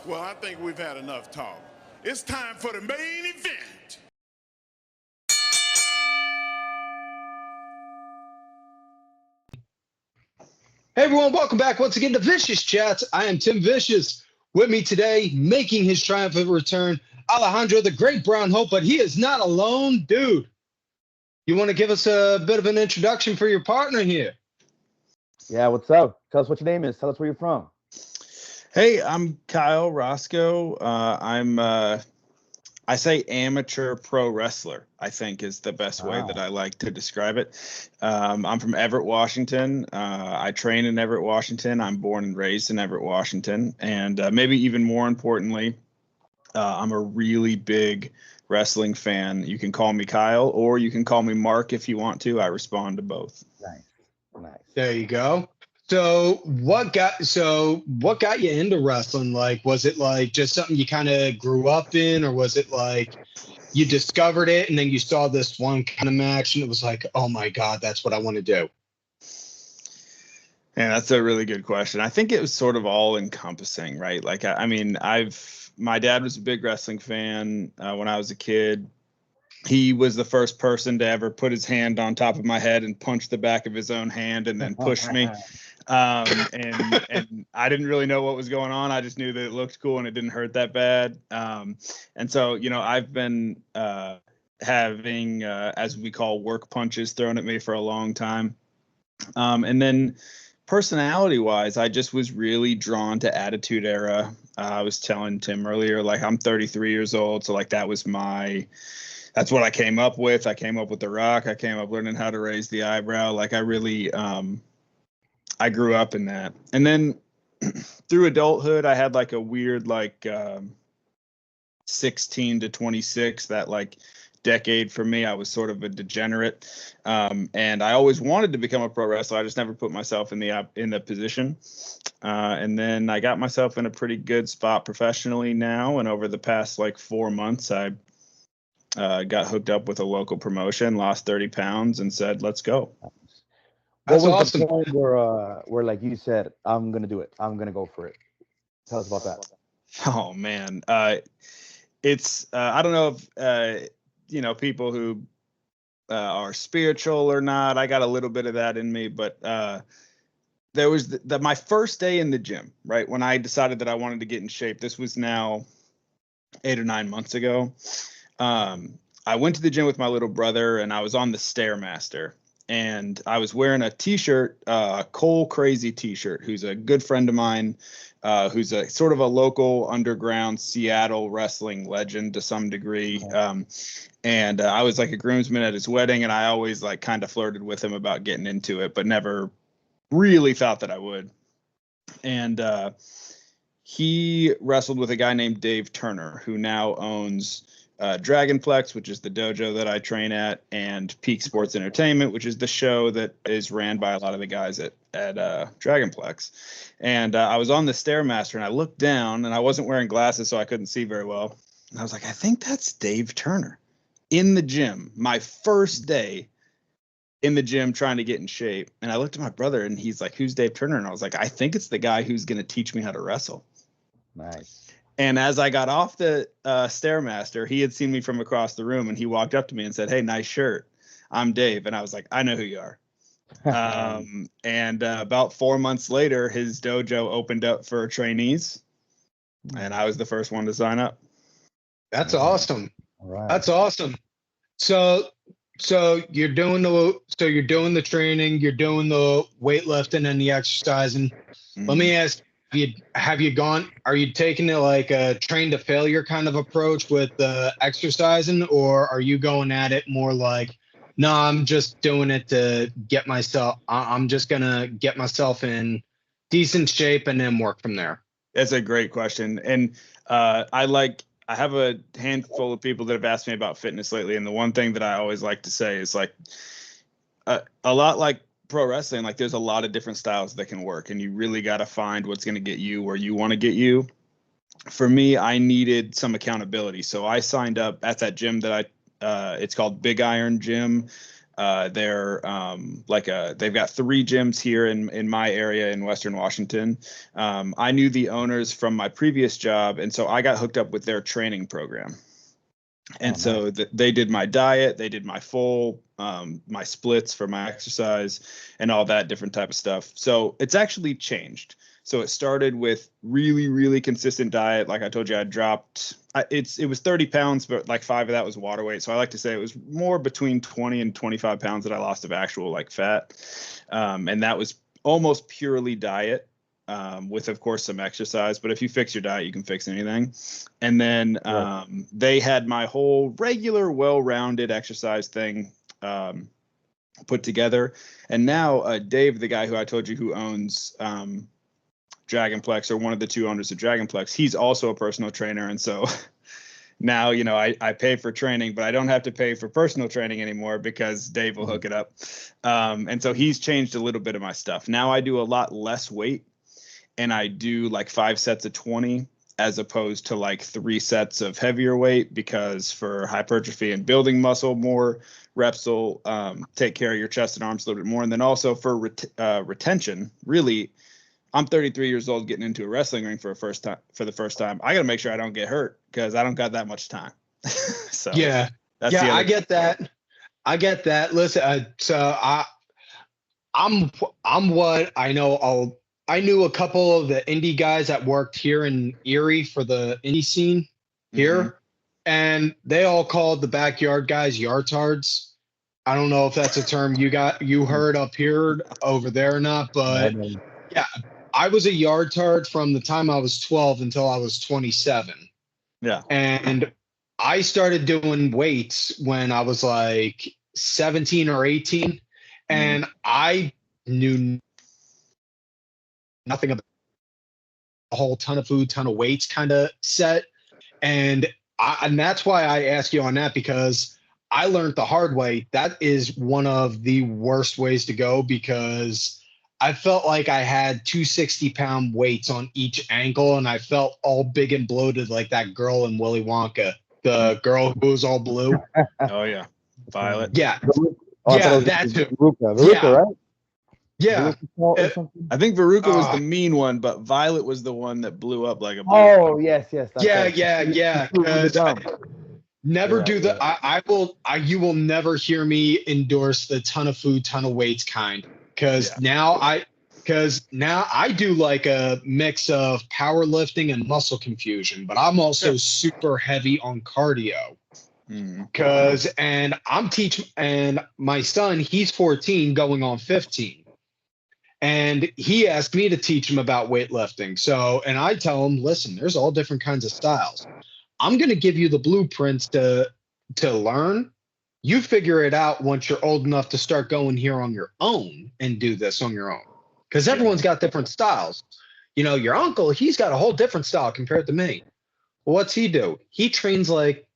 Well, I think we've had enough talk. It's time for the main event. Hey everyone, welcome back once again to Vicious Chats. I am Tim Vicious. With me today, making his triumphant return, Alejandro the Great Brown Hope, but he is not alone. Dude, you want to give us a bit of an introduction for your partner here? Yeah, what's up? Tell us what your name is. Tell us where you're from. Hey, I'm Kyle Rozcoe. I say amateur pro wrestler, I think is the best way that I like to describe it. I'm from Everett, Washington. I train in Everett, Washington. I'm born and raised in Everett, Washington. And maybe even more importantly, I'm a really big wrestling fan. You can call me Kyle or you can call me Mark if you want to. I respond to both. Nice. There you go. So what got you into wrestling? Like, was it like just something you kind of grew up in, or was it like you discovered it and then you saw this one kind of match and it was like, oh my God, that's what I want to do? Yeah, that's a really good question. I think it was sort of all encompassing, right? Like, my dad was a big wrestling fan when I was a kid. He was the first person to ever put his hand on top of my head and punch the back of his own hand and then push me. And I didn't really know what was going on. I just knew that it looked cool and it didn't hurt that bad. And so, I've been having, as we call, work punches thrown at me for a long time. And then personality wise, I just was really drawn to Attitude Era. I was telling Tim earlier, like, I'm 33 years old. So like, that's what I came up with. I came up with The Rock. I came up learning how to raise the eyebrow. Like, I really, I grew up in that. And then through adulthood, I had like a weird, 16 to 26, that like decade for me. I was sort of a degenerate. And I always wanted to become a pro wrestler. I just never put myself in the position. And then I got myself in a pretty good spot professionally now. And over the past 4 months, I got hooked up with a local promotion, lost 30 pounds and said, let's go. That's what was awesome. the point where like you said, I'm gonna do it. I'm gonna go for it. Tell us about that. Oh man, it's I don't know if people who are spiritual or not. I got a little bit of that in me, but there was my first day in the gym, right when I decided that I wanted to get in shape. This was now 8 or 9 months ago. I went to the gym with my little brother, and I was on the Stairmaster. And I was wearing a T-shirt, Cole Crazy T-shirt, who's a good friend of mine, who's a sort of a local underground Seattle wrestling legend to some degree. And I was like a groomsman at his wedding, and I always kind of flirted with him about getting into it, but never really thought that I would. And he wrestled with a guy named Dave Turner, who now owns Dragonplex, which is the dojo that I train at, and Peak Sports Entertainment, which is the show that is ran by a lot of the guys at Dragonplex. And I was on the Stairmaster, and I looked down, and I wasn't wearing glasses, so I couldn't see very well. And I was like, I think that's Dave Turner in the gym, my first day in the gym trying to get in shape. And I looked at my brother, and he's like, who's Dave Turner? And I was like, I think it's the guy who's going to teach me how to wrestle. Nice. And as I got off the Stairmaster, he had seen me from across the room, and he walked up to me and said, hey, nice shirt. I'm Dave. And I was like, I know who you are. And about 4 months later, his dojo opened up for trainees, and I was the first one to sign up. That's awesome. All right. That's awesome. So you're doing the training, you're doing the weightlifting and the exercising. Let me ask, are you taking it like a train to failure kind of approach with the exercising, or are you going at it more like, no, I'm just doing it to I'm just going to get myself in decent shape and then work from there? That's a great question. And I have a handful of people that have asked me about fitness lately. And the one thing that I always like to say is a lot like pro wrestling, there's a lot of different styles that can work, and you really got to find what's going to get you where you want to get you. For me, I needed some accountability. So I signed up at that gym that it's called Big Iron Gym. They're they've got 3 gyms here in my area in Western Washington. I knew the owners from my previous job, and so I got hooked up with their training program. And so they did my diet, they did my full, my splits for my exercise and all that different type of stuff. So it's actually changed. So it started with really, really consistent diet. Like I told you, I dropped, it was 30 pounds, but like 5 of that was water weight. So I like to say it was more between 20 and 25 pounds that I lost of actual like fat. And that was almost purely diet. With, of course, some exercise. But if you fix your diet, you can fix anything. And then they had my whole regular, well-rounded exercise thing put together. And now Dave, the guy who I told you who owns Dragonplex, or one of the 2 owners of Dragonplex, he's also a personal trainer. And so now, you know, I pay for training, but I don't have to pay for personal training anymore because Dave will hook it up. And so he's changed a little bit of my stuff. Now I do a lot less weight. And I do like 5 sets of 20 as opposed to like 3 sets of heavier weight, because for hypertrophy and building muscle, more reps will take care of your chest and arms a little bit more. And then also for retention, really, I'm 33 years old getting into a wrestling ring for the first time. I got to make sure I don't get hurt because I don't got that much time. So yeah, that's I get that. I get that. Listen, I'm what I know. I knew a couple of the indie guys that worked here in Erie for the indie scene here, and they all called the backyard guys yardards. I don't know if that's a term you heard up here over there or not, but yeah, I was a yardard from the time I was 12 until I was 27. Yeah. And I started doing weights when I was like 17 or 18, and I knew nothing about a whole ton of food, ton of weights kind of set. And that's why I ask you on that, because I learned the hard way. That is one of the worst ways to go, because I felt like I had 260-pound weights on each ankle, and I felt all big and bloated like that girl in Willy Wonka, the girl who was all blue. Oh, yeah. Violet. Yeah. That's who. Veruca, right? Yeah. I think Veruca was the mean one, but Violet was the one that blew up like a blue. Oh, yes. Yeah. Never do the. You will never hear me endorse the ton of food, ton of weights kind, because now I do like a mix of powerlifting and muscle confusion, but I'm also super heavy on cardio. And I'm teaching, and my son, he's 14 going on 15. And he asked me to teach him about weightlifting. So, and I tell him, listen, there's all different kinds of styles. I'm going to give you the blueprints to learn. You figure it out once you're old enough to start going here on your own and do this on your own. Because everyone's got different styles. You know, your uncle, he's got a whole different style compared to me. Well, what's he do? He trains like,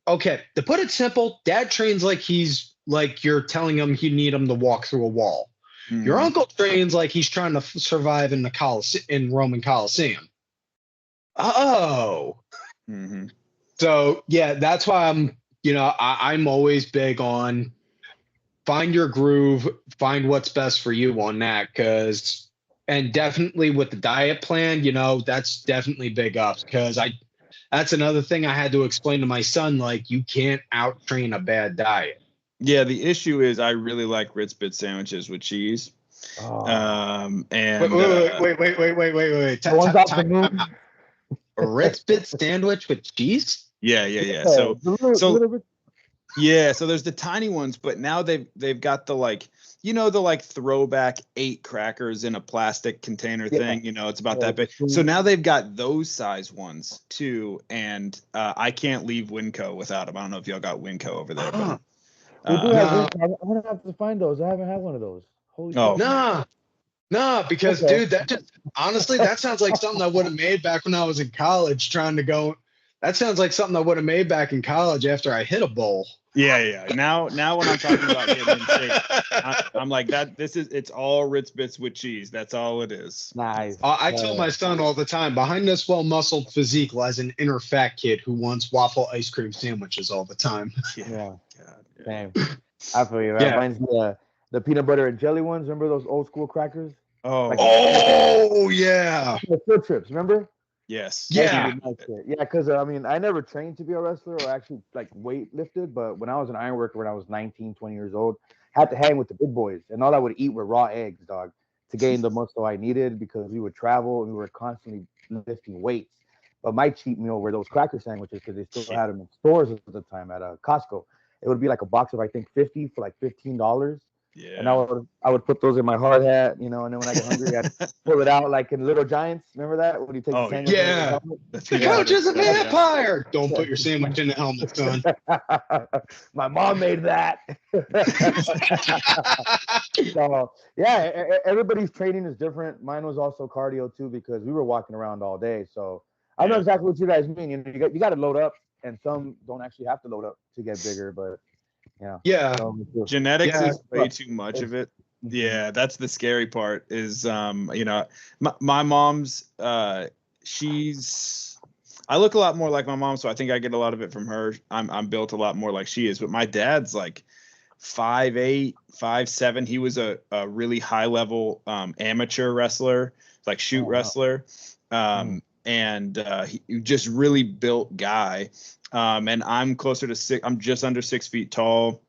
okay, to put it simple, Dad trains like he's like you're telling him you need him to walk through a wall. Your uncle trains like he's trying to survive in the Roman Coliseum. Oh. So yeah, that's why I'm always big on find your groove, find what's best for you on that. And definitely with the diet plan, that's definitely big ups, because that's another thing I had to explain to my son, like, you can't out train a bad diet. Yeah, the issue is I really like Ritz Bit sandwiches with cheese. And wait. A Ritz Bit sandwich with cheese? Yeah. So there's the tiny ones, but now they've got the the throwback 8 crackers in a plastic container thing. It's about that big. So now they've got those size ones too, and I can't leave Winco without them. I don't know if y'all got Winco over there, but I'm gonna have to find those. I haven't had one of those. Holy shit. No, because dude, that just honestly, that sounds like something I would have made back when I was in college trying to go. That sounds like something I would have made back in college after I hit a bowl. Yeah. Now when I'm talking about getting in shape, I'm like that. It's all Ritz Bits with cheese. That's all it is. Nice. I tell my son all the time, behind this well-muscled physique lies an inner fat kid who wants waffle ice cream sandwiches all the time. Yeah. Damn. I feel you. That Yeah. reminds me of the peanut butter and jelly ones. Remember those old school crackers? Oh, Like- Oh yeah. The field trips, remember? yes. That used to Yeah. be nice shit. Yeah, because I mean, I never trained to be a wrestler or actually like weight lifted, but when I was an iron worker when I was 19, 20 years old, had to hang with the big boys, and all I would eat were raw eggs, dog, to gain the muscle I needed because we would travel and we were constantly lifting weights. But my cheat meal were those cracker sandwiches because they still had them in stores at the time at Costco. It would be like a box of I think 50 for like $15. And Yeah. I would put those in my hard hat, you know, and then when I get hungry, I'd pull it out like in Little Giants. Remember that? When you take Oh, the sandwich out of the Yeah. helmet? That's The yeah, coach is a yeah. vampire. Don't put your sandwich in the helmet, son. My mom made that. So yeah, everybody's training is different. Mine was also cardio too because we were walking around all day. So I know Yeah. exactly what you guys mean. You got to load up, and some don't actually have to load up to get bigger. But yeah, Yeah. so, Genetics Yeah. is way too much of it. Mhm. Yeah, that's the scary part is you know, my mom's she's I look a lot more like my mom, so I think I get a lot of it from her. I'm built a lot more like she is, but my dad's like 5'8", 5'7". He was a really high level amateur wrestler, like shoot wow. wrestler. And he just really built guy. And I'm closer to I'm just under 6 feet tall.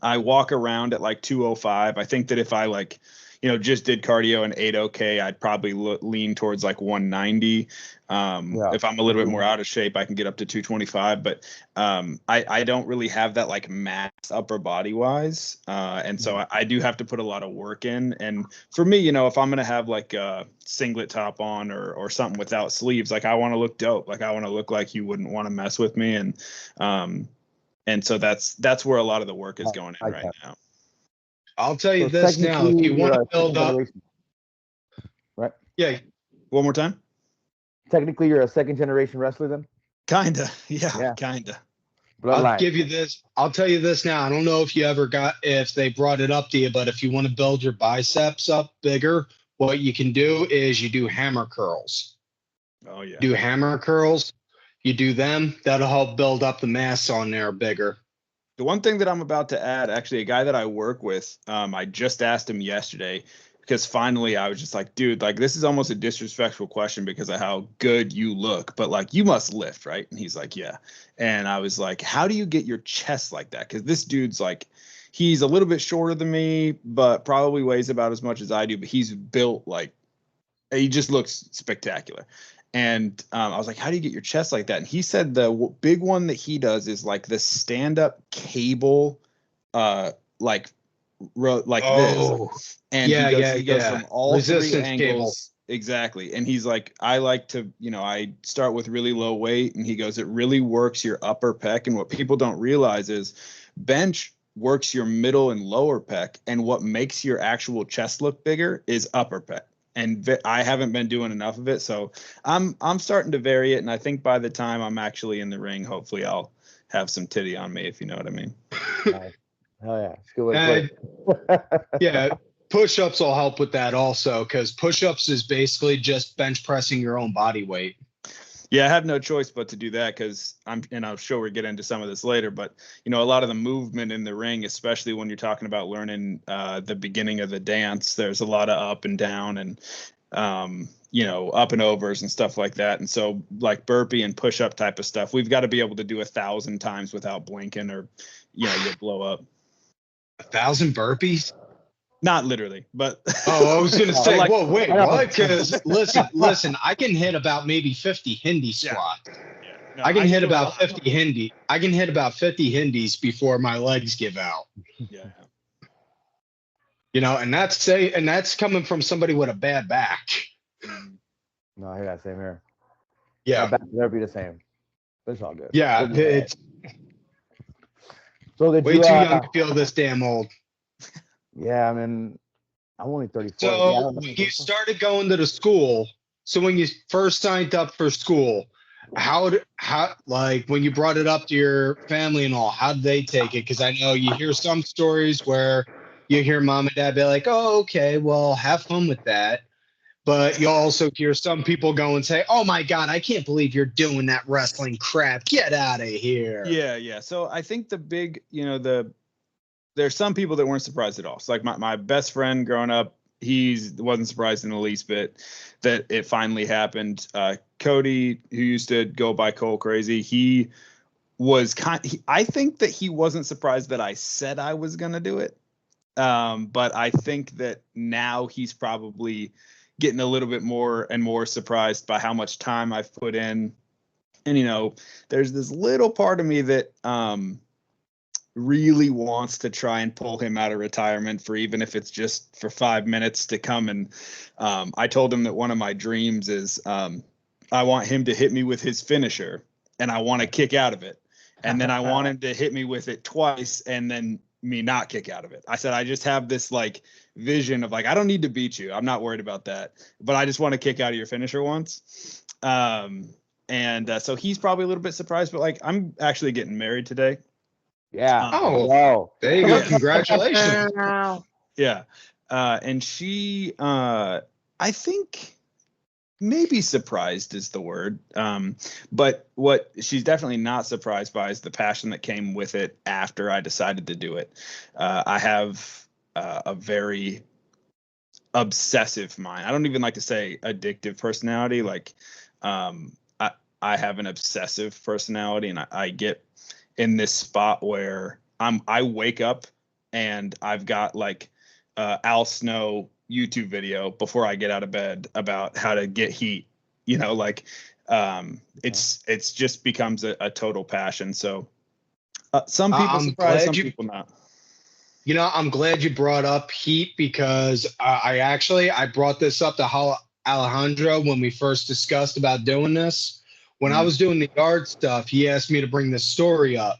I walk around at like 205. I think that if I like, you know, just did cardio and ate okay, I'd probably lean towards like 190. Yeah. If I'm a little bit more out of shape, I can get up to 225. But I don't really have that like mass upper body wise. And so I do have to put a lot of work in. And for me, you know, if I'm going to have like a singlet top on or something without sleeves, like I want to look dope. Like I want to look like you wouldn't want to mess with me. And so that's where a lot of the work is going in right now. I'll tell you So this now. If technically, you want you're to a build second up, generation, right? yeah, One more time. Technically, you're a second generation wrestler then. Kinda. Yeah. Yeah. Kinda. I'll Bloodline. give you this. I'll tell you this now. I don't know if they brought it up to you, but if you want to build your biceps up bigger, what you can do is you do hammer curls. Oh yeah. Do hammer curls. You do them. That'll help build up the mass on there bigger. The one thing that I'm about to add, actually, a guy that I work with, I just asked him yesterday because finally I was just like, dude, like this is almost a disrespectful question because of how good you look, but like you must lift, right? And he's like, yeah. And I was like, how do you get your chest like that? Because this dude's like, he's a little bit shorter than me, but probably weighs about as much as I do. But he's built like, he just looks spectacular. And I was like, how do you get your chest like that? And he said the big one that he does is like the stand-up cable, like this. And he goes from all resistance 3 angles. cable. Exactly. And he's like, I like to, you know, I start with really low weight. And he goes, it really works your upper pec. And what people don't realize is bench works your middle and lower pec. And what makes your actual chest look bigger is upper pec. And I haven't been doing enough of it, so I'm starting to vary it. And I think by the time I'm actually in the ring, hopefully I'll have some titty on me, if you know what I mean. Nice. Oh yeah, it's a good way to put it. Yeah, push-ups will help with that also because push-ups is basically just bench pressing your own body weight. Yeah, I have no choice but to do that because I'm sure we'll get into some of this later, but you know, a lot of the movement in the ring, especially when you're talking about learning the beginning of the dance, there's a lot of up and down and you know, up and overs and stuff like that. And so like burpee and push up type of stuff, we've got to be able to do 1,000 times without blinking or, you know, you'll blow up. 1,000 burpees? Not literally, but I was gonna say, like, whoa, wait, what? Because listen, I can hit about maybe 50 Hindi squats. Yeah. No, I can hit do about 50 Hindi. I can hit about 50 Hindis before my legs give out. Yeah. You know, and that's coming from somebody with a bad back. No, I hear that same here. Yeah. My back will never be the same. But it's all good. Yeah, It'll be all right. it's So did way you, too young to feel this damn old. Yeah, I mean, I'm only 34. So Yeah, I don't know. when you started going to the school, so when you first signed up for school, how like when you brought it up to your family and all, how did they take it? Because I know you hear some stories where you hear mom and dad be like, "Oh, okay, well, have fun with that." But you also hear some people go and say, "Oh my God, I can't believe you're doing that wrestling crap. Get out of here." Yeah. So I think the big, you know, there's some people that weren't surprised at all. So like my best friend growing up, he wasn't surprised in the least bit that it finally happened. Cody, who used to go by Cole Crazy, he was I think that he wasn't surprised that I said I was going to do it. But I think that now he's probably getting a little bit more and more surprised by how much time I've put in. And, you know, there's this little part of me that really wants to try and pull him out of retirement for even if it's just for 5 minutes to come. And I told him that one of my dreams is I want him to hit me with his finisher and I want to kick out of it. And then I want him to hit me with it twice and then me not kick out of it. I said, I just have this like vision of like, I don't need to beat you. I'm not worried about that, but I just want to kick out of your finisher once. So he's probably a little bit surprised, but like, I'm actually getting married today. Yeah. Oh, there you go. Congratulations. Yeah. And she, I think maybe surprised is the word. But what she's definitely not surprised by is the passion that came with it after I decided to do it. I have a very obsessive mind. I don't even like to say addictive personality. Like, I have an obsessive personality, and I get in this spot where I wake up and I've got like Al Snow YouTube video before I get out of bed about how to get heat, you know, like it's just becomes a total passion. So some people surprised, some people not. You know, I'm glad you brought up heat because I brought this up to Alejandro when we first discussed about doing this. When I was doing the yard stuff, he asked me to bring this story up.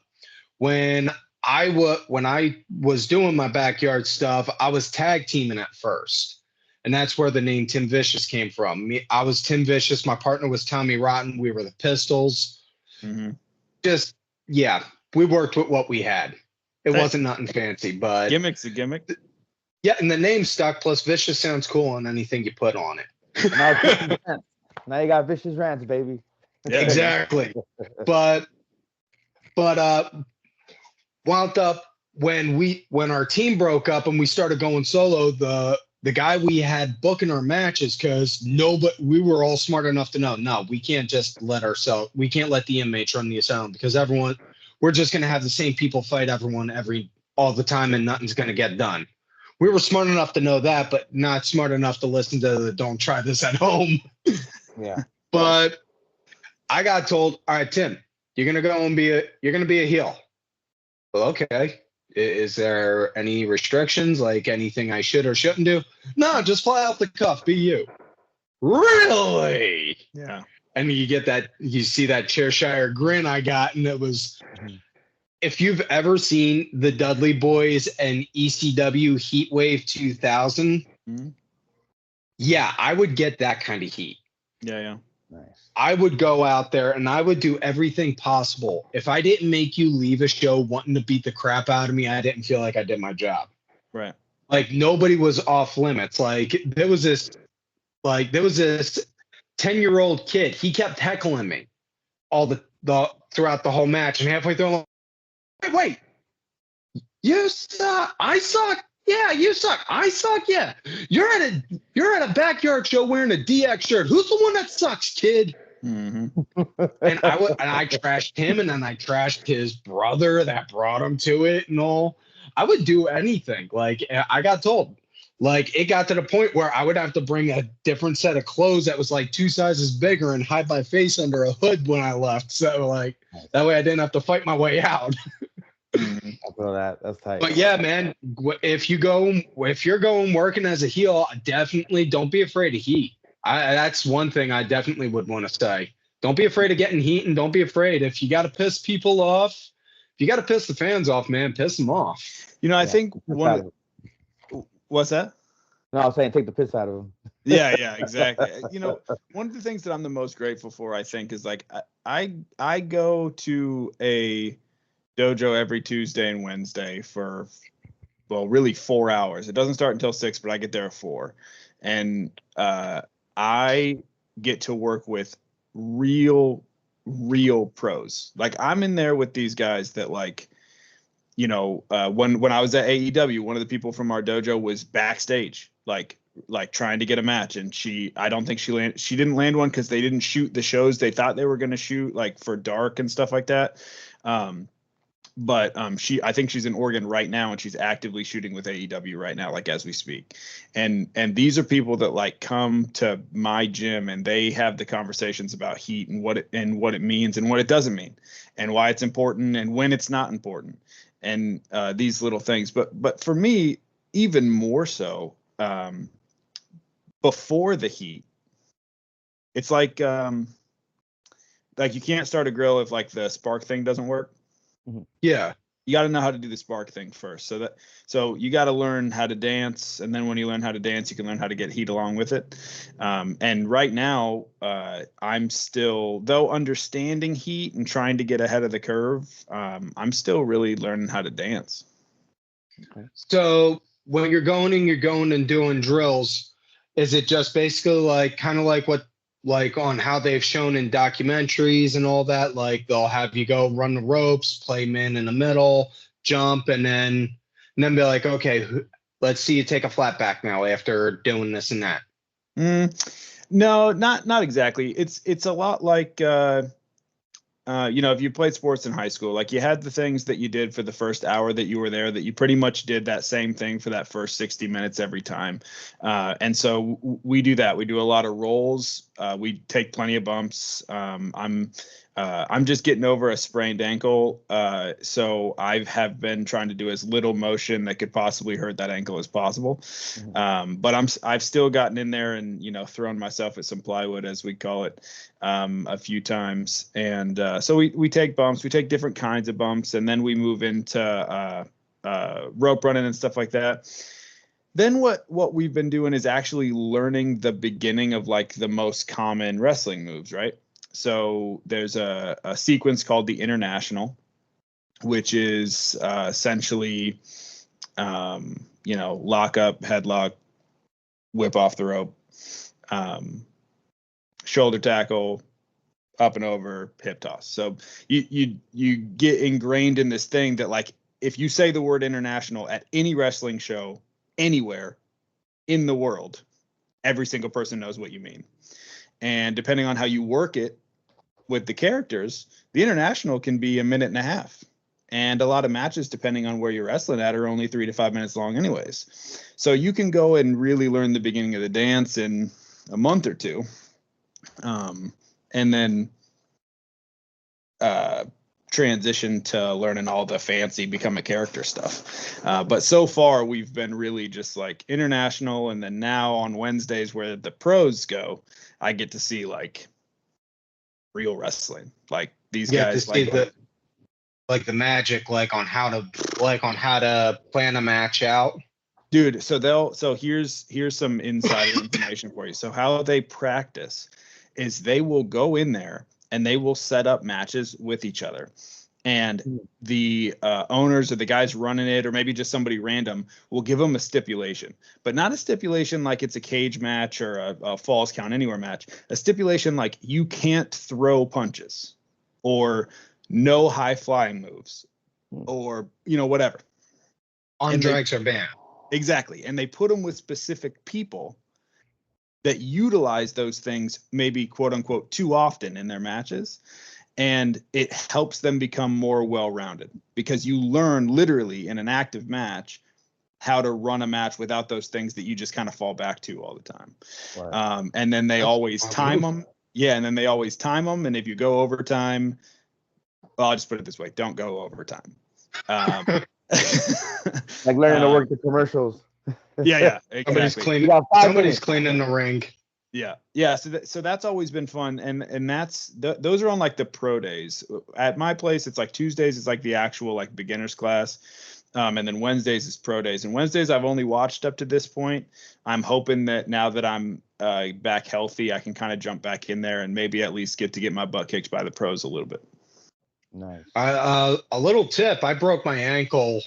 When I was doing my backyard stuff, I was tag teaming at first. And that's where the name Tim Vicious came from. I was Tim Vicious. My partner was Tommy Rotten. We were the Pistols. Just, yeah, we worked with what we had. It wasn't nothing fancy, but gimmick's a gimmick. Yeah, and the name stuck. Plus, Vicious sounds cool on anything you put on it. Now you got Vicious Rants, baby. Yeah, exactly. but wound up when our team broke up and we started going solo, the guy we had booking our matches, because we were all smart enough to know, no, we can't just let the inmates run the asylum, because we're just going to have the same people fight everyone all the time and nothing's going to get done. We were smart enough to know that, but not smart enough to listen to the don't try this at home. Yeah. But I got told, all right, Tim, you're going to go and you're going to be a heel. Well, okay. Is there any restrictions, like anything I should or shouldn't do? No, just fly out the cuff, be you. Really? Yeah. And you see that Cheshire grin I got, and it was, if you've ever seen the Dudley Boys and ECW Heatwave 2000, yeah, I would get that kind of heat. Yeah. Nice. I would go out there and I would do everything possible. If I didn't make you leave a show wanting to beat the crap out of me, I didn't feel like I did my job. Right. Like nobody was off limits. Like there was this 10-year-old kid. He kept heckling me all the throughout the whole match. And halfway through, I'm like, wait, you suck. I suck. Yeah, you suck. I suck. Yeah, you're at a backyard show wearing a DX shirt. Who's the one that sucks, kid? And I trashed him, and then I trashed his brother that brought him to it, and all. I would do anything. Like I got told, like it got to the point where I would have to bring a different set of clothes that was like 2 sizes bigger and hide my face under a hood when I left. So like that way I didn't have to fight my way out. I feel that. That's tight. But yeah, man, if you're going working as a heel, definitely don't be afraid of heat. That's one thing I definitely would want to say. Don't be afraid of getting heat, and don't be afraid if you got to piss people off. If you got to piss the fans off, man, piss them off. You know, I think what's that? No, I was saying take the piss out of them. Yeah, exactly. You know, one of the things that I'm the most grateful for, I think, is like I go to a dojo every Tuesday and Wednesday for, well, really 4 hours. It doesn't start until 6, but I get there at 4. And I get to work with real pros. Like I'm in there with these guys that like when I was at AEW, one of the people from our dojo was backstage, like trying to get a match, and I don't think she didn't land one because they didn't shoot the shows they thought they were going to shoot, like for Dark and stuff like that. But I think she's in Oregon right now, and she's actively shooting with AEW right now, like as we speak. And these are people that like come to my gym, and they have the conversations about heat and what it means and what it doesn't mean, and why it's important and when it's not important, and these little things. But for me, even more so, before the heat, it's like you can't start a grill if like the spark thing doesn't work. Yeah. You got to know how to do the spark thing first. So you got to learn how to dance. And then when you learn how to dance, you can learn how to get heat along with it. And right now, I'm still, though understanding heat and trying to get ahead of the curve, I'm still really learning how to dance. Okay. So when you're going and doing drills, is it just basically like kind of like what, like on how they've shown in documentaries and all that, like they'll have you go run the ropes, play men in the middle, jump, and then be like, okay, let's see you take a flat back now after doing this and that? No, not exactly. It's a lot like if you played sports in high school, like you had the things that you did for the first hour that you were there, that you pretty much did that same thing for that first 60 minutes every time. And so we do that. We do a lot of rolls. We take plenty of bumps. I'm just getting over a sprained ankle. So I have been trying to do as little motion that could possibly hurt that ankle as possible. But I've still gotten in there and, thrown myself at some plywood, as we call it, a few times. And so we take bumps, we take different kinds of bumps, and then we move into rope running and stuff like that. Then what we've been doing is actually learning the beginning of like the most common wrestling moves, right? So there's a sequence called the International, which is essentially, lock up, headlock, whip off the rope, shoulder tackle, up and over, hip toss. So you get ingrained in this thing that, like, if you say the word international at any wrestling show anywhere in the world, every single person knows what you mean. And depending on how you work it with the characters, the international can be a minute and a half. And a lot of matches, depending on where you're wrestling at, are only 3 to 5 minutes long anyways. So you can go and really learn the beginning of the dance in a month or two. And then transition to learning all the fancy become a character stuff. But so far we've been really just like international. And then now on Wednesdays where the pros go, I get to see like real wrestling, like these guys, like the magic, like on how to plan a match out. Dude, so here's some insider information for you. So how they practice is they will go in there and they will set up matches with each other. And the owners or the guys running it, or maybe just somebody random, will give them a stipulation, but not a stipulation like it's a cage match or a falls count anywhere match. A stipulation like you can't throw punches, or no high flying moves, or whatever. Arm drags are banned. Exactly, and they put them with specific people that utilize those things, maybe quote unquote too often in their matches. And it helps them become more well-rounded, because you learn literally in an active match how to run a match without those things that you just kind of fall back to all the time. Right. And then they always time them. Yeah. And then they always time them. And if you go overtime, well, I'll just put it this way. Don't go overtime. Like learning to work the commercials. Yeah. Exactly. Somebody's cleaning the ring. Yeah. So that's always been fun. And that's those are on like the pro days. At my place, it's like Tuesdays is like the actual like beginners class. And then Wednesdays is pro days. And Wednesdays I've only watched up to this point. I'm hoping that now that I'm back healthy, I can kind of jump back in there and maybe at least get my butt kicked by the pros a little bit. Nice. A little tip. I broke my ankle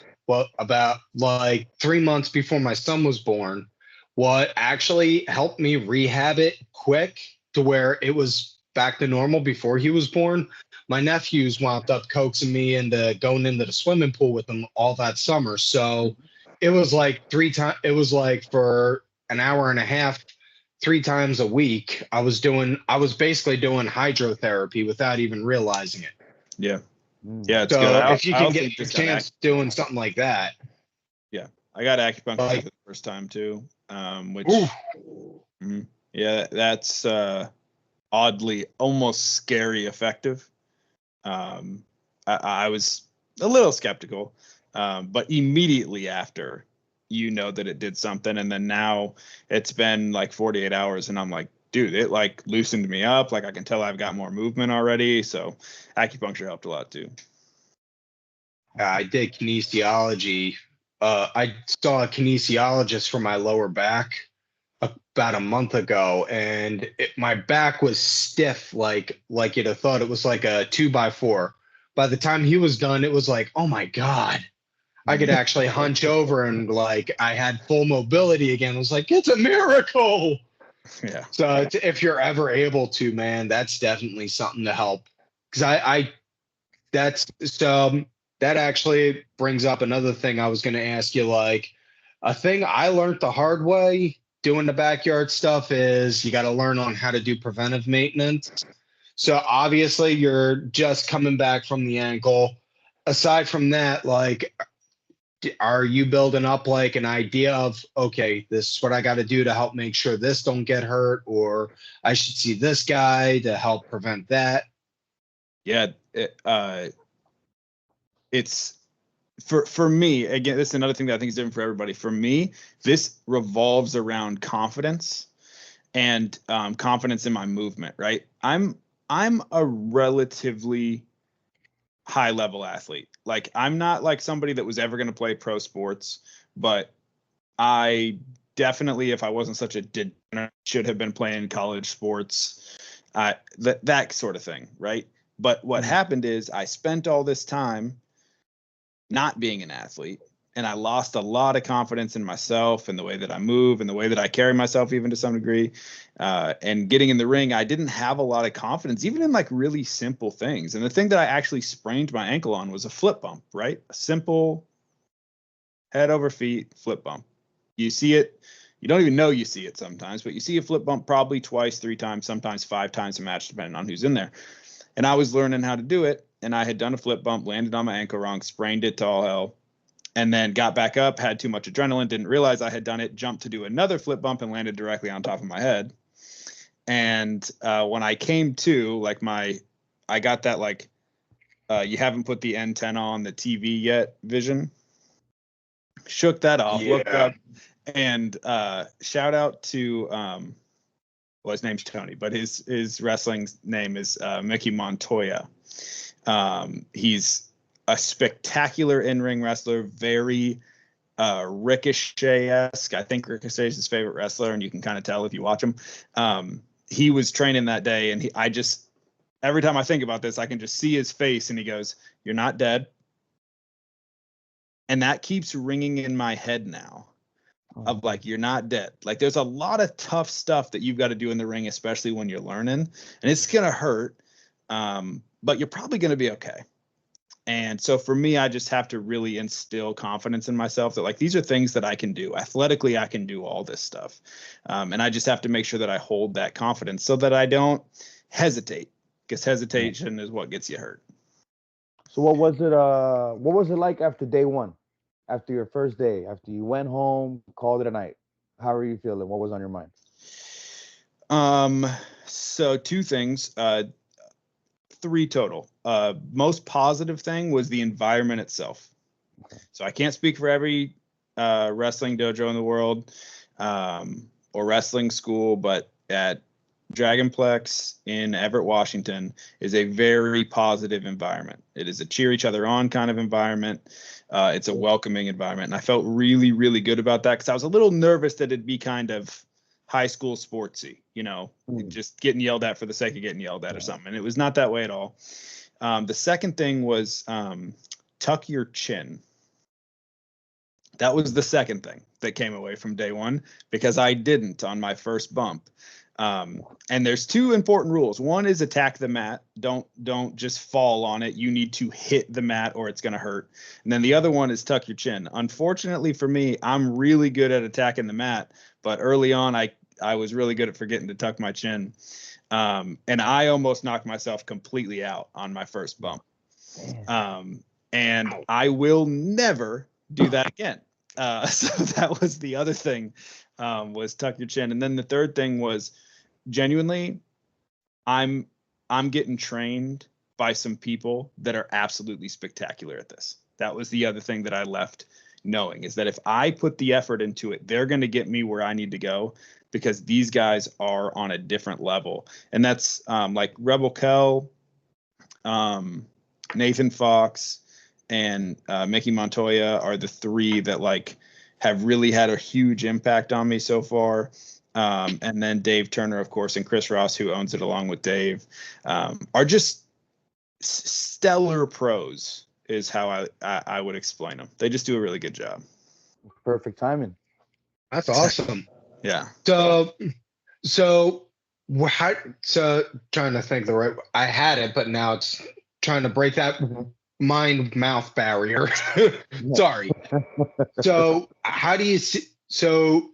about like 3 months before my son was born. What actually helped me rehab it quick to where it was back to normal before he was born. My nephews wound up coaxing me into going into the swimming pool with them all that summer. So it was like 3 times. It was like for an hour and a half, 3 times a week. I was basically doing hydrotherapy without even realizing it. Yeah. Mm. Yeah, it's So good. if you I can also get a just got chance doing something like that, yeah, I got acupuncture like, for the first time too, which oof, yeah, that's oddly almost scary effective. I was a little skeptical, but immediately after, you know that it did something, and then now it's been like 48 hours, and I'm like, dude, it like loosened me up. Like I can tell I've got more movement already. So acupuncture helped a lot too. I did kinesiology. I saw a kinesiologist for my lower back about a month ago, and my back was stiff, like you'd have thought it was like a 2x4. By the time he was done, it was like, oh my God, I could actually hunch over and like I had full mobility again. I was like, it's a miracle. Yeah. So if you're ever able to, man, that's definitely something to help. Because that's so that actually brings up another thing I was going to ask you. Like, a thing I learned the hard way doing the backyard stuff is you got to learn on how to do preventive maintenance. So obviously you're just coming back from the ankle. Aside from that, like, are you building up like an idea of, okay, this is what I got to do to help make sure this don't get hurt, or I should see this guy to help prevent that? Yeah. It's for me, again, this is another thing that I think is different for everybody. For me, this revolves around confidence and confidence in my movement, right? I'm a relatively high level athlete. Like I'm not like somebody that was ever going to play pro sports, but I definitely, if I wasn't such a degenerate, should have been playing college sports, that sort of thing, right? But what happened is I spent all this time not being an athlete, and I lost a lot of confidence in myself and the way that I move and the way that I carry myself, even to some degree. And getting in the ring, I didn't have a lot of confidence, even in like really simple things. And the thing that I actually sprained my ankle on was a flip bump, right? A simple head over feet flip bump. You see it, you don't even know you see it sometimes, but you see a flip bump probably twice, 3 times, sometimes 5 times a match, depending on who's in there. And I was learning how to do it. And I had done a flip bump, landed on my ankle wrong, sprained it to all hell, and then got back up, had too much adrenaline, didn't realize I had done it, jumped to do another flip bump and landed directly on top of my head. And when I came to, like I got that like, you haven't put the antenna on the TV yet vision. Shook that off, looked up, and shout out to, well, his name's Tony, but his wrestling name is Mickey Montoya. He's a spectacular in-ring wrestler, very Ricochet-esque. I think Ricochet is his favorite wrestler, and you can kind of tell if you watch him. He was training that day, and I just, every time I think about this, I can just see his face, and he goes, "You're not dead." And that keeps ringing in my head now. Of like, you're not dead. Like there's a lot of tough stuff that you've got to do in the ring, especially when you're learning, and it's gonna hurt, but you're probably gonna be okay. And so for me, I just have to really instill confidence in myself that like these are things that I can do athletically. I can do all this stuff, and I just have to make sure that I hold that confidence so that I don't hesitate, because hesitation is what gets you hurt. So what was it? What was it like after day one? After your first day, after you went home, called it a night? How are you feeling? What was on your mind? So 2 things, 3 total. Most positive thing was the environment itself. So I can't speak for every wrestling dojo in the world, or wrestling school, but at Dragonplex in Everett, Washington is a very positive environment. It is a cheer each other on kind of environment. It's a welcoming environment. And I felt really, really good about that, because I was a little nervous that it'd be kind of high school sportsy, just getting yelled at for the sake of getting yelled at or something. And it was not that way at all. The second thing was tuck your chin. That was the second thing that came away from day one, because I didn't on my first bump. And there's two important rules. One is attack the mat. Don't just fall on it. You need to hit the mat or it's going to hurt. And then the other one is tuck your chin. Unfortunately for me, I'm really good at attacking the mat, but early on I was really good at forgetting to tuck my chin. And I almost knocked myself completely out on my first bump. And I will never do that again. So that was the other thing, was tuck your chin. And then the third thing was, genuinely, I'm getting trained by some people that are absolutely spectacular at this. That was the other thing that I left knowing, is that if I put the effort into it, they're going to get me where I need to go, because these guys are on a different level. And that's like Rebel Kell, Nathan Fox, and Mickey Montoya are the three that like have really had a huge impact on me so far. And then Dave Turner, of course, and Chris Ross, who owns it along with Dave, are just stellar pros, is how I would explain them. They just do a really good job. Perfect timing. That's awesome. Yeah. So trying to think the right. I had it, but now it's trying to break that mind mouth barrier. Sorry. So how do you see? So,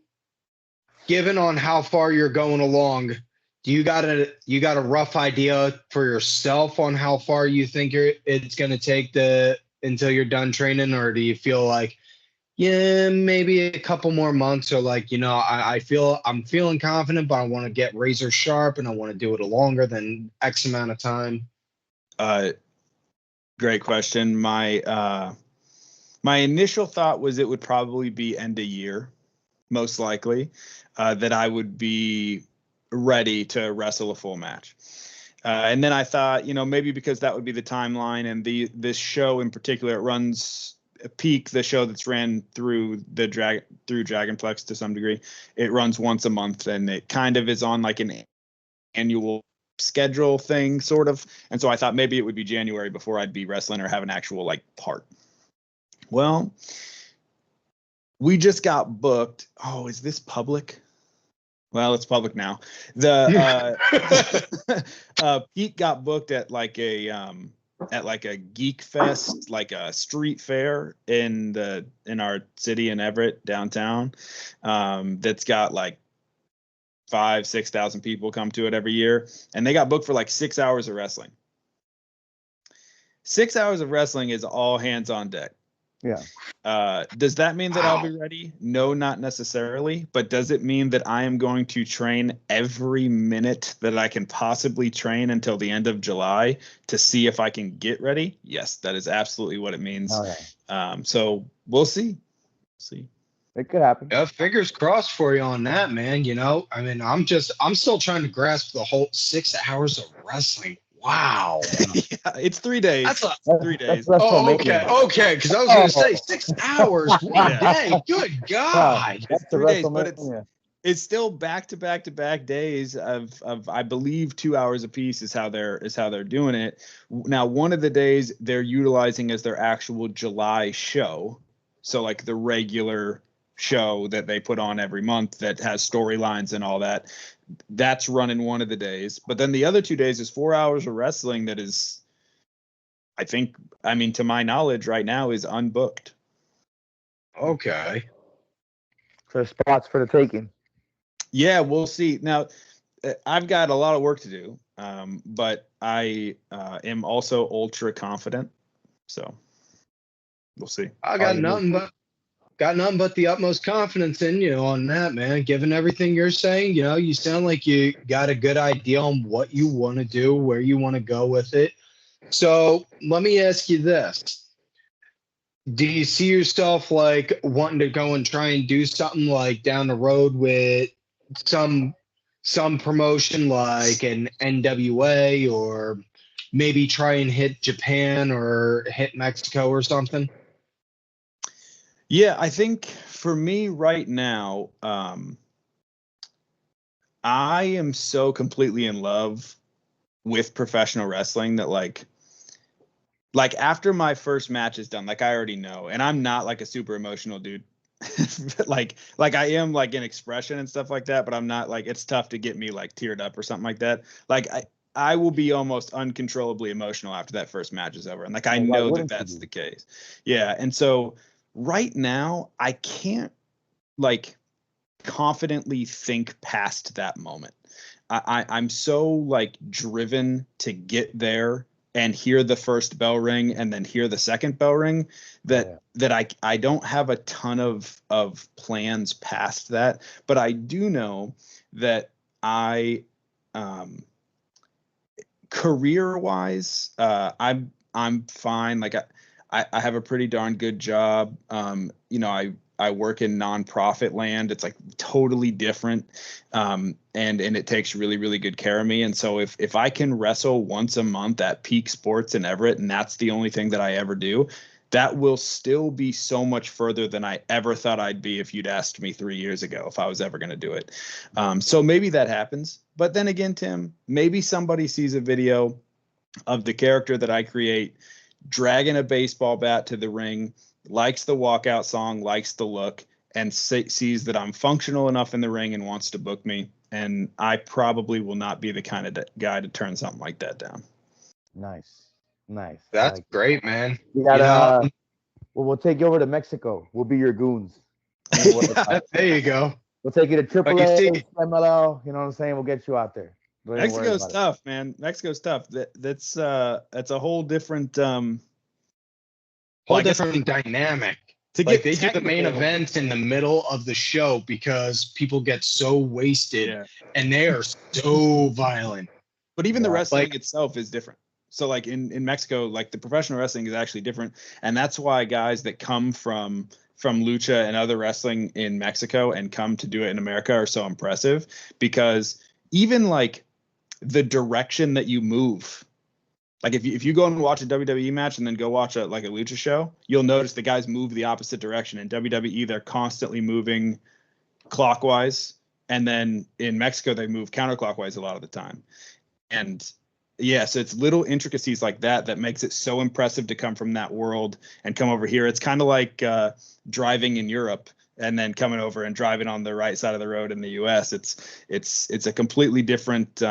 given on how far you're going along, do you got a rough idea for yourself on how far you think it's going to take until you're done training, or do you feel like, yeah, maybe a couple more months, or like, I'm feeling confident, but I want to get razor sharp and I want to do it longer than X amount of time? Great question. My initial thought was it would probably be end of year, most likely, that I would be ready to wrestle a full match. And then I thought, maybe because that would be the timeline, and this show in particular, it runs peak, the show that's ran through Dragonplex to some degree, it runs once a month, and it kind of is on like an annual schedule thing, sort of. And so I thought maybe it would be January before I'd be wrestling or have an actual like part. Well, we just got booked. Oh, is this public? Well, it's public now. The Pete got booked at like a geek fest, like a street fair in our city in Everett downtown. That's got like 5,000-6,000 people come to it every year, and they got booked for like 6 hours of wrestling. 6 hours of wrestling is all hands on deck. Yeah. Does that mean that I'll be ready? No, not necessarily. But does it mean that I am going to train every minute that I can possibly train until the end of July to see if I can get ready? Yes, that is absolutely what it means. Okay. So we'll see. It could happen. Yeah, fingers crossed for you on that, man. I mean, I'm still trying to grasp the whole 6 hours of wrestling. Wow. Yeah, it's 3 days. That's 3 days. Oh, okay. Because I was going to say 6 hours one day. Good God. That's 3 days, but it's still back to back days of I believe 2 hours apiece is how they're doing it. Now, one of the days they're utilizing as their actual July show, so like the regular show that they put on every month that has storylines and all that. That's running one of the days, but then the other 2 days is 4 hours of wrestling that is, to my knowledge right now, is unbooked. Okay. So spots for the taking. Yeah, we'll see. Now, I've got a lot of work to do, but I am also ultra confident. So we'll see. I got nothing but the utmost confidence in you on that, man. Given everything you're saying, you sound like you got a good idea on what you want to do, where you want to go with it. So let me ask you this. Do you see yourself like wanting to go and try and do something like down the road with some promotion like an NWA, or maybe try and hit Japan or hit Mexico or something? Yeah, I think for me right now, I am so completely in love with professional wrestling that like after my first match is done, like I already know, and I'm not like a super emotional dude. like I am like in expression and stuff like that, but I'm not like, it's tough to get me like teared up or something like that. Like I will be almost uncontrollably emotional after that first match is over. And like, I Well, why know that wouldn't you that's be? the case. Yeah. And so right now I can't like confidently think past that moment. I'm so like driven to get there and hear the first bell ring and then hear the second bell ring that I don't have a ton of plans past that, but I do know that I career wise I'm fine. Like I have a pretty darn good job. You know, I work in nonprofit land. It's like totally different. And it takes really, really good care of me. And so if I can wrestle once a month at Peak Sports in Everett, and that's the only thing that I ever do, that will still be so much further than I ever thought I'd be if you'd asked me 3 years ago if I was ever going to do it. So maybe that happens. But then again, Tim, maybe somebody sees a video of the character that I create dragging a baseball bat to the ring, likes the walkout song, likes the look, and sees that I'm functional enough in the ring and wants to book me. And I probably will not be the kind of guy to turn something like that down. Nice. I That's like great, man. You got know, we'll take you over to Mexico. We'll be your goons. We'll there you go. take you to But you AAA, see, MLL. You know what I'm saying? We'll get you out there. Don't even worry Mexico's about it. tough, man. Mexico's tough. That's a whole different whole different dynamic. To Like get they do the main technical. event in the middle of the show because people get so wasted and they are so violent. But even the wrestling like, itself is different. So like in Mexico, like the professional wrestling is actually different. And that's why guys that come from lucha and other wrestling in Mexico and come to do it in America are so impressive, because even like the direction that you move, like if you go and watch a WWE match and then go watch a lucha show, you'll notice the guys move the opposite direction. In WWE, they're constantly moving clockwise. And then in Mexico, they move counterclockwise a lot of the time. And yeah, so it's little intricacies like that that makes it so impressive to come from that world and come over here. It's kind of like driving in Europe and then coming over and driving on the right side of the road in the U.S. It's a completely different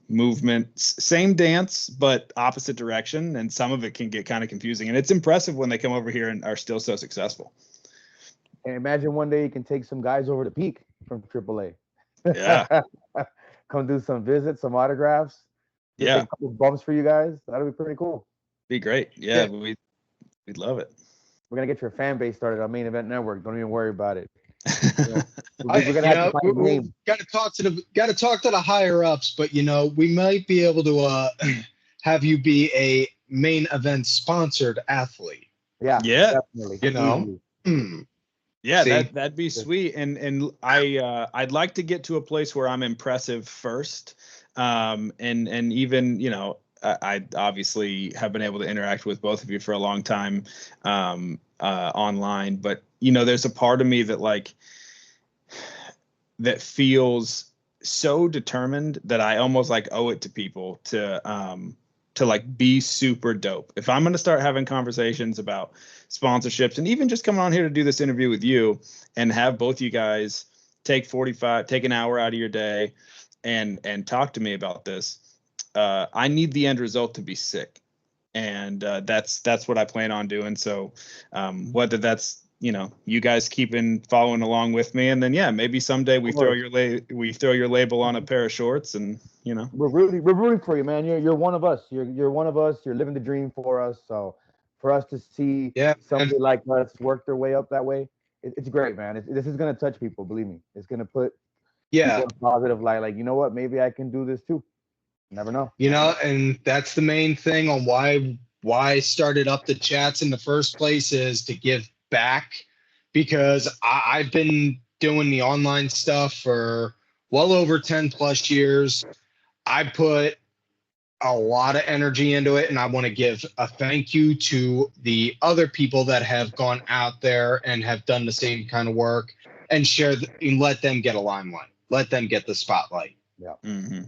movement, same dance, but opposite direction. And some of it can get kind of confusing. And it's impressive when they come over here and are still so successful. And imagine one day you can take some guys over to Peak from AAA. Yeah. Come do some visits, some autographs. Yeah. Take a couple bumps for you guys. That'll be pretty cool. Be great. Yeah. We'd love it. We're gonna get your fan base started on Main Event Network. Don't even worry about it. we're gonna have to find a name. Got to talk to the higher ups, but we might be able to have you be a Main Event sponsored athlete. Yeah. Definitely. Yeah, that'd be sweet. And I'd like to get to a place where I'm impressive first. And even, I obviously have been able to interact with both of you for a long time online, but there's a part of me that that feels so determined that I almost owe it to people to be super dope. If I'm going to start having conversations about sponsorships and even just coming on here to do this interview with you and have both you guys take an hour out of your day and talk to me about this, I need the end result to be sick. And that's what I plan on doing. So whether that's, you guys following along with me, and then maybe someday we throw your label on a pair of shorts, and we're rooting for you, man. You're one of us. You're one of us. You're living the dream for us. So for us to see somebody like us work their way up that way, it's great, man. This is gonna touch people. Believe me, it's gonna put people in a positive light. Like, you know what? Maybe I can do this too. You never know. And that's the main thing on why I started up the chats in the first place, is to give back, because I've been doing the online stuff for well over 10 plus years. I put a lot of energy into it, and I want to give a thank you to the other people that have gone out there and have done the same kind of work and and let them get a limelight, let them get the spotlight. Yeah. Mm-hmm.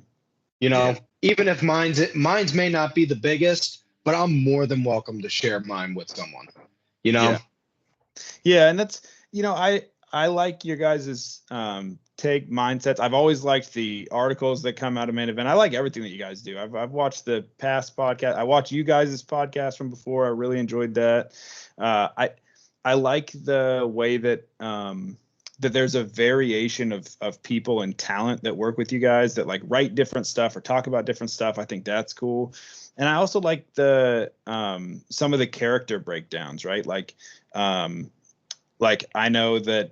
Even if mine's may not be the biggest, but I'm more than welcome to share mine with someone. Yeah, and I like your guys' take mindsets. I've always liked the articles that come out of Main Event. I like everything that you guys do. I've watched the past podcast. I watched you guys' podcast from before. I really enjoyed that. I like the way that that there's a variation of people and talent that work with you guys that like write different stuff or talk about different stuff. I think that's cool. And I also like the some of the character breakdowns, right? Like I know that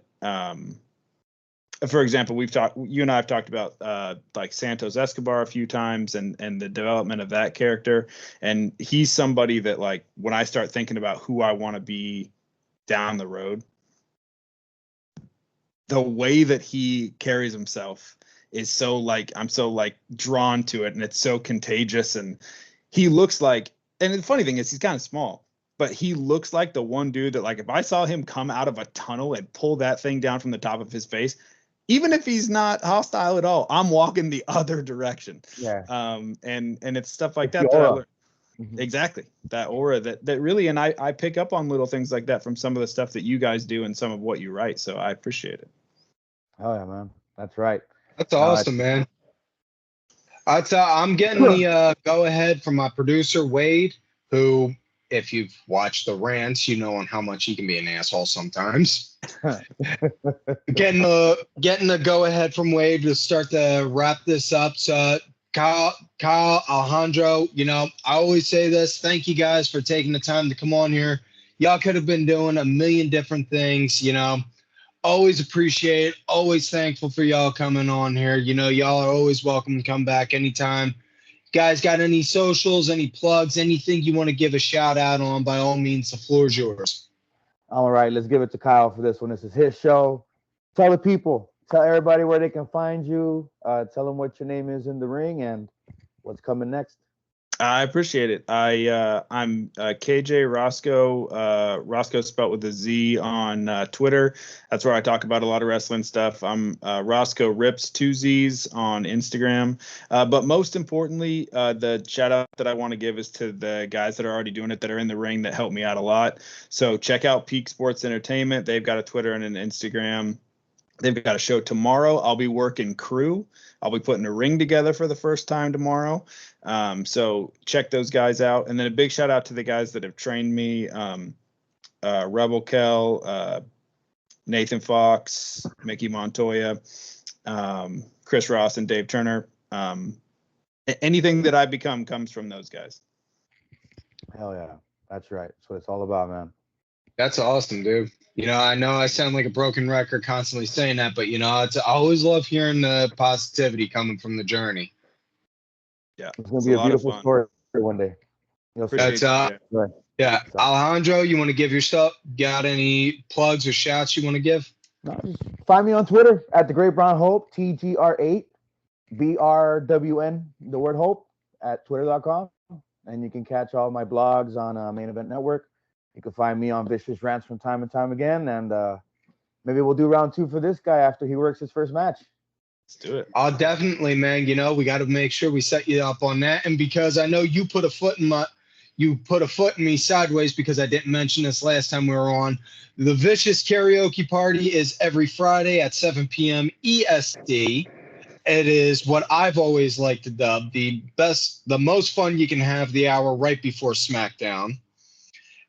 for example, you and I have talked about like Santos Escobar a few times and the development of that character. And he's somebody that like when I start thinking about who I want to be down the road, the way that he carries himself is so like I'm so like drawn to it, and it's so contagious. And he looks like, and the funny thing is he's kind of small, but he looks like the one dude that like if I saw him come out of a tunnel and pull that thing down from the top of his face, even if he's not hostile at all, I'm walking the other direction. Yeah. And it's stuff like It's that the that I aura. learned. Exactly. That aura that really, and I pick up on little things like that from some of the stuff that you guys do and some of what you write. So I appreciate it. Oh yeah, man. That's right. That's awesome, man. I'm getting the go ahead from my producer Wade, who, if you've watched the rants, you know on how much he can be an asshole sometimes. getting the go ahead from Wade to start to wrap this up. So Kyle, Alejandro, I always say this. Thank you guys for taking the time to come on here. Y'all could have been doing a million different things, Always appreciate, always thankful for y'all coming on here. Y'all are always welcome to come back anytime. Guys, got any socials, any plugs, anything you want to give a shout out on, by all means, the floor is yours. All right, let's give it to Kyle for this one. This is his show. Tell the people, tell everybody where they can find you. Tell them what your name is in the ring and what's coming next. I appreciate it. I'm KJ Rozcoe, Roscoe spelled with a Z on Twitter. That's where I talk about a lot of wrestling stuff. I'm Roscoe Rips 2 Z's on Instagram. But most importantly, the shout out that I want to give is to the guys that are already doing it, that are in the ring, that help me out a lot. So check out Peak Sports Entertainment. They've got a Twitter and an Instagram. They've got a show tomorrow. I'll be working crew. I'll be putting a ring together for the first time tomorrow. So check those guys out. And then a big shout out to the guys that have trained me. Rebel Kell, Nathan Fox, Mickey Montoya, Chris Ross, and Dave Turner. Anything that I become comes from those guys. Hell yeah. That's right. That's what it's all about, man. That's awesome, dude. I know I sound like a broken record constantly saying that, but I always love hearing the positivity coming from the journey. Yeah, it's gonna be a beautiful story one day. That's yeah. Alejandro, you want to give yourself? Got any plugs or shouts you want to give? No, just find me on Twitter at the Great Brown Hope, TGR8, BRWN, the word Hope, at twitter.com, and you can catch all my blogs on Main Event Network. You can find me on Vicious Rants from time and time again, and maybe we'll do round 2 for this guy after he works his first match. Let's do it. I'll definitely, man. We got to make sure we set you up on that. And because I know you put a foot in me sideways because I didn't mention this last time we were on. The Vicious Karaoke Party is every Friday at 7 p.m. EST. It is what I've always liked to dub the most fun you can have the hour right before SmackDown.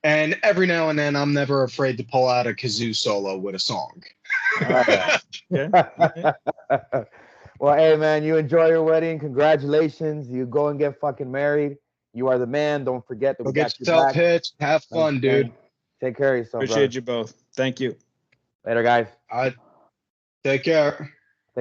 And every now and then, I'm never afraid to pull out a kazoo solo with a song. Well, hey, man, you enjoy your wedding. Congratulations. You go and get fucking married. You are the man. Don't forget that we got your back. Hitched. Have fun, dude. Take care of yourself. Appreciate you both. Thank you. Later, guys. Take care.